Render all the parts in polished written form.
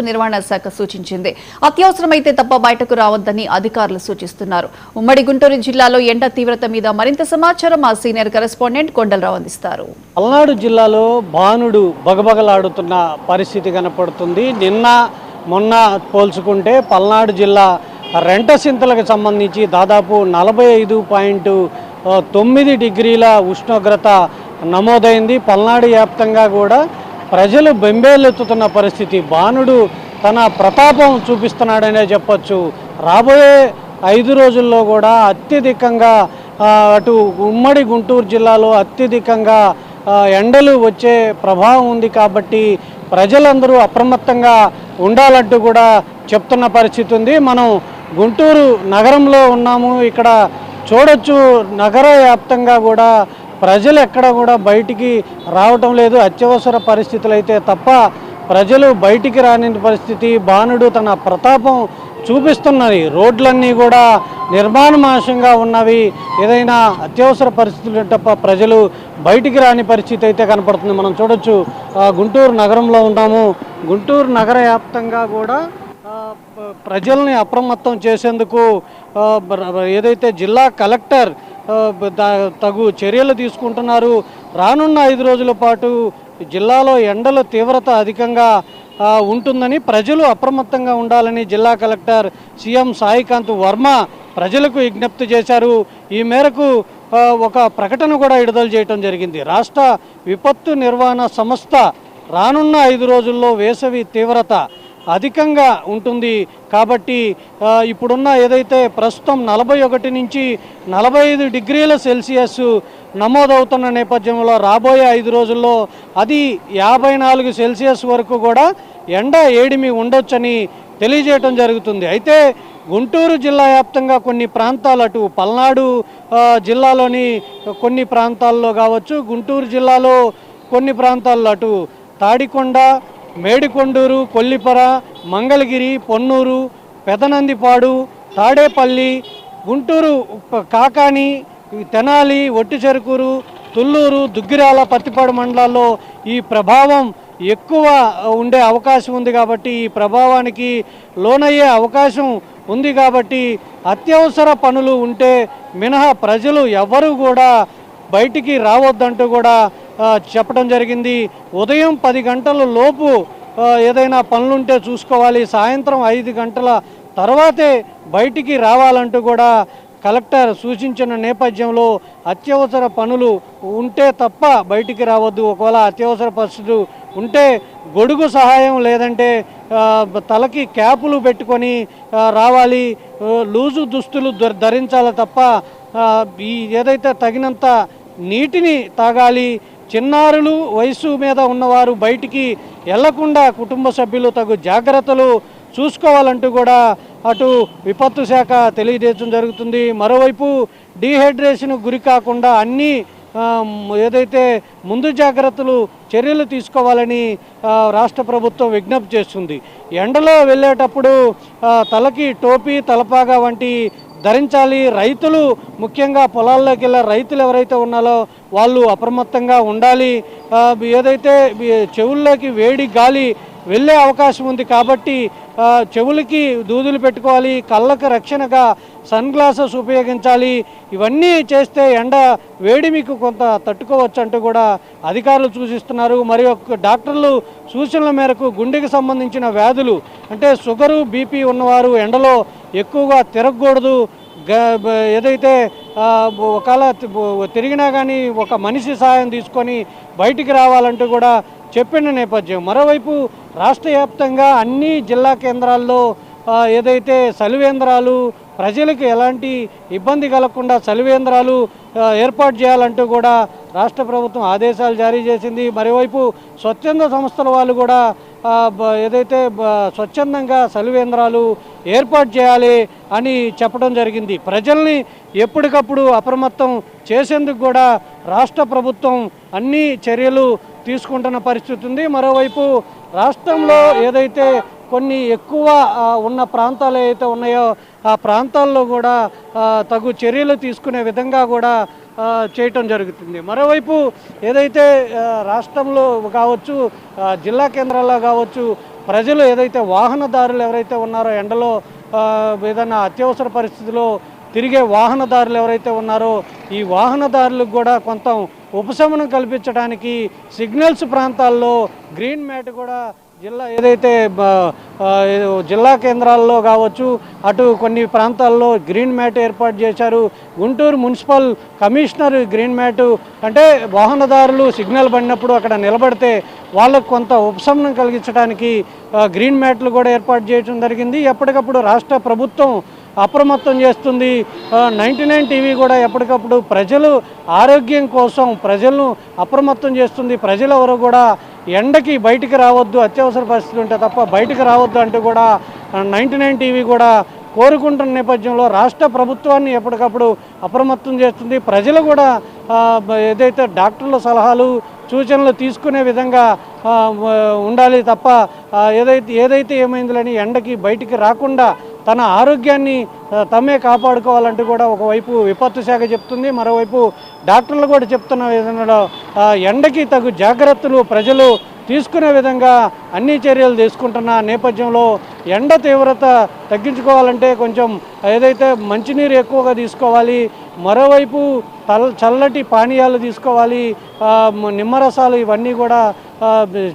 నిర్వహణ శాఖ సూచించింది. అత్యవసరమైతే తప్ప బయటకు రావద్దని అధికారులు సూచిస్తున్నారు. ఉమ్మడి గుంటూరు జిల్లాలో ఎండ తీవ్రత మీద మరింత సమాచారం మా సీనియర్ కరెస్పాండెంట్ కొండలరావు అందిస్తారు. పల్నాడు జిల్లాలో బాణుడు బగబగలాడుతున్న పరిస్థితి కనపడుతుంది. నిన్న మొన్న పోల్చుకుంటే పల్నాడు జిల్లా రెంటసింతలకు సంబంధించి దాదాపు 45.9 డిగ్రీల ఉష్ణోగ్రత నమోదైంది. పల్నాడు వ్యాప్తంగా కూడా ప్రజలు బెంబేలెత్తుతున్న పరిస్థితి. బాణుడు తన ప్రతాపం చూపిస్తున్నాడనే చెప్పొచ్చు. రాబోయే 5 రోజుల్లో కూడా అత్యధికంగా అటు ఉమ్మడి గుంటూరు జిల్లాలో అత్యధికంగా ఎండలు వచ్చే ప్రభావం ఉంది. కాబట్టి ప్రజలందరూ అప్రమత్తంగా ఉండాలంటూ కూడా చెప్తున్న పరిస్థితి ఉంది. మనం గుంటూరు నగరంలో ఉన్నాము. ఇక్కడ చూడొచ్చు, నగర వ్యాప్తంగా కూడా ప్రజలు ఎక్కడ కూడా బయటికి రావటం లేదు. అత్యవసర పరిస్థితులు అయితే తప్ప ప్రజలు బయటికి రాని పరిస్థితి. బాణుడు తన ప్రతాపం చూపిస్తున్నది. రోడ్లన్నీ కూడా నిర్మానుష్యంగా ఉన్నవి. ఏదైనా అత్యవసర పరిస్థితులు తప్ప ప్రజలు బయటికి రాని పరిస్థితి అయితే కనపడుతుంది. మనం చూడొచ్చు, గుంటూరు నగరంలో ఉన్నాము. గుంటూరు నగర వ్యాప్తంగా కూడా ప్రజల్ని అప్రమత్తం చేసేందుకు ఏదైతే జిల్లా కలెక్టర్ తగు చర్యలు తీసుకుంటున్నారు. రానున్న 5 రోజుల పాటు జిల్లాలో ఎండల తీవ్రత అధికంగా ఉంటుందని, ప్రజలు అప్రమత్తంగా ఉండాలని జిల్లా కలెక్టర్ సీఎం సాయికాంత్ వర్మ ప్రజలకు విజ్ఞప్తి చేశారు. ఈ మేరకు ఒక ప్రకటన కూడా విడుదల చేయడం జరిగింది. రాష్ట్ర విపత్తు నిర్వహణ సంస్థ రానున్న 5 రోజుల్లో వేసవి తీవ్రత అధికంగా ఉంటుంది. కాబట్టి ఇప్పుడున్న ఏదైతే ప్రస్తుతం 41 నుంచి 45 డిగ్రీల సెల్సియస్ నమోదవుతున్న నేపథ్యంలో రాబోయే 5 రోజుల్లో అది 54 సెల్సియస్ వరకు కూడా ఎండ ఏడిమి ఉండొచ్చని తెలియజేయటం జరుగుతుంది. అయితే గుంటూరు జిల్లా వ్యాప్తంగా కొన్ని ప్రాంతాలు, అటు పల్నాడు జిల్లాలోని కొన్ని ప్రాంతాల్లో కావచ్చు, గుంటూరు జిల్లాలో కొన్ని ప్రాంతాల్లో అటు తాడికొండ, మేడికొండూరు, కొల్లిపర, మంగళగిరి, పొన్నూరు, పెదనందిపాడు, తాడేపల్లి, గుంటూరు కాకాని, తెనాలి, ఒట్టిచెరుకూరు, తుళ్ళూరు, దుగ్గిరాల, పత్తిపాడు మండలాల్లో ఈ ప్రభావం ఎక్కువ ఉండే అవకాశం ఉంది. కాబట్టి ఈ ప్రభావానికి లోనయ్యే అవకాశం ఉంది. కాబట్టి అత్యవసర పనులు ఉంటే మినహా ప్రజలు ఎవరు కూడా బయటికి రావద్దంటూ కూడా చెప్పడం జరిగింది. ఉదయం 10 గంటల లోపు ఏదైనా పనులుంటే చూసుకోవాలి. సాయంత్రం 5 గంటల తర్వాతే బయటికి రావాలంటూ కూడా కలెక్టర్ సూచించిన నేపథ్యంలో అత్యవసర పనులు ఉంటే తప్ప బయటికి రావద్దు. ఒకవేళ అత్యవసర పరిస్థితులు ఉంటే గొడుగు సహాయం లేదంటే తలకి క్యాపులు పెట్టుకొని రావాలి. లూజు దుస్తులు ధరించాలి తప్ప ఈ ఏదైతే తగినంత నీటిని తాగాలి. చిన్నారులు, వయసు మీద ఉన్నవారు బయటికి వెళ్లకుండా కుటుంబ సభ్యులు తగు జాగ్రత్తలు చూసుకోవాలంటూ కూడా అటు విపత్తు శాఖ తెలియజేయడం జరుగుతుంది. మరోవైపు డీహైడ్రేషన్ గురి కాకుండా అన్ని ఏదైతే ముందు జాగ్రత్తలు చర్యలు తీసుకోవాలని రాష్ట్ర ప్రభుత్వం విజ్ఞప్తి చేస్తుంది. ఎండలో వెళ్ళేటప్పుడు తలకి టోపీ, తలపాగా వంటి ధరించాలి. రైతులు ముఖ్యంగా పొలాల్లోకి వెళ్ళే రైతులు ఎవరైతే ఉన్నారో వాళ్ళు అప్రమత్తంగా ఉండాలి. ఏదైతే చెవుల్లోకి వేడి గాలి వెళ్ళే అవకాశం ఉంది కాబట్టి చెవులకి దూదులు పెట్టుకోవాలి. కళ్ళకు రక్షణగా సన్ గ్లాసెస్ ఉపయోగించాలి. ఇవన్నీ చేస్తే ఎండ వేడి మీకు కొంత తట్టుకోవచ్చు అంటూ కూడా అధికారులు సూచిస్తున్నారు. మరియు డాక్టర్లు సూచనల మేరకు గుండెకి సంబంధించిన వ్యాధులు అంటే షుగరు, బీపీ ఉన్నవారు ఎండలో ఎక్కువగా తిరగకూడదు. ఏదైతే ఒకవేళ తిరిగినా కానీ ఒక మనిషి సహాయం తీసుకొని బయటికి రావాలంటూ కూడా చెప్పిన నేపథ్యం. మరోవైపు రాష్ట్ర వ్యాప్తంగా అన్ని జిల్లా కేంద్రాల్లో ఏదైతే చలివేంద్రాలు, ప్రజలకు ఎలాంటి ఇబ్బంది కలగకుండా చలివేంద్రాలు ఏర్పాటు చేయాలంటూ కూడా రాష్ట్ర ప్రభుత్వం ఆదేశాలు జారీ చేసింది. మరోవైపు స్వచ్ఛంద సంస్థల వాళ్ళు కూడా ఏదైతే స్వచ్ఛందంగా చలివేంద్రాలు ఏర్పాటు చేయాలి అని చెప్పడం జరిగింది. ప్రజల్ని ఎప్పటికప్పుడు అప్రమత్తం చేసేందుకు కూడా రాష్ట్ర ప్రభుత్వం అన్ని చర్యలు తీసుకుంటున్న పరిస్థితి ఉంది. మరోవైపు రాష్ట్రంలో ఏదైతే కొన్ని ఎక్కువ ఉన్న ప్రాంతాలు ఏవైతే ఉన్నాయో ఆ ప్రాంతాల్లో కూడా తగు చర్యలు తీసుకునే విధంగా కూడా చేయటం జరుగుతుంది. మరోవైపు ఏదైతే రాష్ట్రంలో కావచ్చు, జిల్లా కేంద్రాల్లో కావచ్చు, ప్రజలు ఏదైతే వాహనదారులు ఎవరైతే ఉన్నారో ఎండలో ఏదైనా అత్యవసర పరిస్థితిలో తిరిగే వాహనదారులు ఎవరైతే ఉన్నారో ఈ వాహనదారులకు కూడా కొంత ఉపశమనం కల్పించడానికి సిగ్నల్స్ ప్రాంతాల్లో గ్రీన్ మ్యాట్ కూడా ఏదైతే జిల్లా కేంద్రాల్లో కావచ్చు అటు కొన్ని ప్రాంతాల్లో గ్రీన్ మ్యాట్ ఏర్పాటు చేశారు. Guntur municipal commissioner green mat అంటే వాహనదారులు సిగ్నల్ పడినప్పుడు అక్కడ నిలబడితే వాళ్ళకు కొంత ఉపశమనం కలిగించడానికి గ్రీన్ మ్యాట్లు కూడా ఏర్పాటు చేయడం జరిగింది. ఎప్పటికప్పుడు రాష్ట్ర ప్రభుత్వం అప్రమత్తం చేస్తుంది. 99 టీవీ కూడా ఎప్పటికప్పుడు ప్రజలు ఆరోగ్యం కోసం ప్రజలను అప్రమత్తం చేస్తుంది. ప్రజలెవరు కూడా ఎండకి బయటికి రావద్దు, అత్యవసర పరిస్థితులు ఉంటే తప్ప బయటికి రావద్దు అంటూ కూడా 99 టీవీ కూడా కోరుకుంటున్న నేపథ్యంలో రాష్ట్ర ప్రభుత్వాన్ని ఎప్పటికప్పుడు అప్రమత్తం చేస్తుంది. ప్రజలు కూడా ఏదైతే డాక్టర్ల సలహాలు సూచనలు తీసుకునే విధంగా ఉండాలి తప్ప ఏదైతే ఏమైందని ఎండకి బయటికి రాకుండా తన ఆరోగ్యాన్ని తమే కాపాడుకోవాలంటూ కూడా ఒకవైపు విపత్తు శాఖ చెప్తుంది, మరోవైపు డాక్టర్లు కూడా చెప్తున్న విధంగా ఎండకి తగు జాగ్రత్తలు ప్రజలు తీసుకునే విధంగా అన్ని చర్యలు తీసుకుంటున్న నేపథ్యంలో ఎండ తీవ్రత తగ్గించుకోవాలంటే కొంచెం ఏదైతే మంచినీరు ఎక్కువగా తీసుకోవాలి, మరోవైపు చల్లటి పానీయాలు తీసుకోవాలి, నిమ్మరసాలు ఇవన్నీ కూడా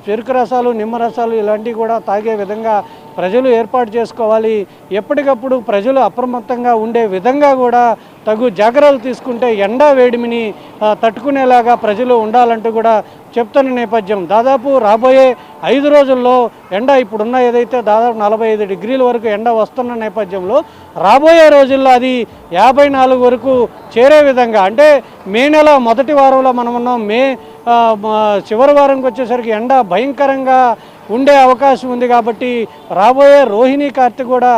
చెరుకు రసాలు నిమ్మరసాలు ఇలాంటివి కూడా తాగే విధంగా ప్రజలు ఏర్పాటు చేసుకోవాలి. ఎప్పటికప్పుడు ప్రజలు అప్రమత్తంగా ఉండే విధంగా కూడా తగు జాగ్రత్తలు తీసుకుంటే ఎండా వేడిమిని తట్టుకునేలాగా ప్రజలు ఉండాలంటూ కూడా చెప్తున్న నేపథ్యం. దాదాపు రాబోయే 5 రోజుల్లో ఎండ ఇప్పుడున్న ఏదైతే దాదాపు 45 డిగ్రీల వరకు ఎండ వస్తున్న నేపథ్యంలో రాబోయే రోజుల్లో అది 54 వరకు చేరే విధంగా అంటే మే నెల మొదటి వారంలో మనం ఉన్నాం. మే చివరి వారంకి వచ్చేసరికి ఎండ భయంకరంగా ఉండే అవకాశం ఉంది. కాబట్టి రాబోయే రోహిణీ కార్తె కూడా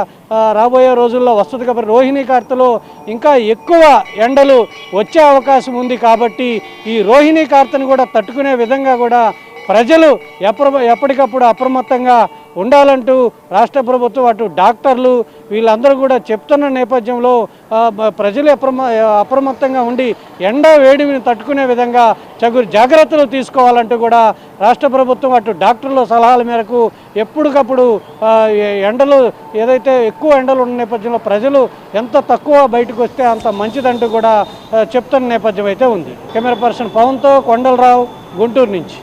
రాబోయే రోజుల్లో వస్తుంది. కాబట్టి రోహిణీ కార్తెలో ఇంకా ఎక్కువ ఎండలు వచ్చే అవకాశం ఉంది. కాబట్టి ఈ రోహిణీ కార్తెను కూడా తట్టుకునే విధంగా కూడా ప్రజలు ఎప్పటికప్పుడు అప్రమత్తంగా ఉండాలంటూ రాష్ట్ర ప్రభుత్వం అటు డాక్టర్లు వీళ్ళందరూ కూడా చెప్తున్న నేపథ్యంలో ప్రజలు అప్రమత్తంగా ఉండి ఎండ వేడిని తట్టుకునే విధంగా జాగ్రత్తలు తీసుకోవాలంటూ కూడా రాష్ట్ర ప్రభుత్వం అటు డాక్టర్ల సలహాల మేరకు ఎప్పటికప్పుడు ఎండలు ఏదైతే ఎక్కువ ఎండలు ఉన్న నేపథ్యంలో ప్రజలు ఎంత తక్కువ బయటకు వస్తే అంత మంచిదంటూ కూడా చెప్తున్న నేపథ్యం అయితే ఉంది. కెమెరా పర్సన్ పవన్తో కొండలరావు, గుంటూరు నుంచి.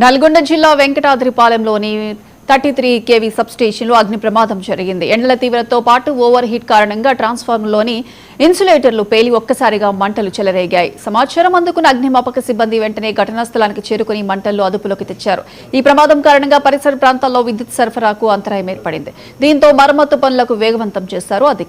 నల్గొండ జిల్లా వెంకటాద్రిపాలెంలోని 33 kV సబ్స్టేషన్లో అగ్ని ప్రమాదం జరిగింది. ఎండల తీవ్రతతో పాటు ఓవర్ హీట్ కారణంగా ట్రాన్స్ఫార్మర్లోని ఇన్సులేటర్లు పేలి ఒక్కసారిగా మంటలు చెలరేగాయి. సమాచారం అందుకున్న అగ్నిమాపక సిబ్బంది వెంటనే ఘటనా స్థలానికి చేరుకుని మంటలను అదుపులోకి తెచ్చారు. ఈ ప్రమాదం కారణంగా పరిసర ప్రాంతాల్లో విద్యుత్ సరఫరాకు అంతరాయం ఏర్పడింది. దీంతో మరమ్మతు పనులకు వేగవంతం చేశారు అధికారులు.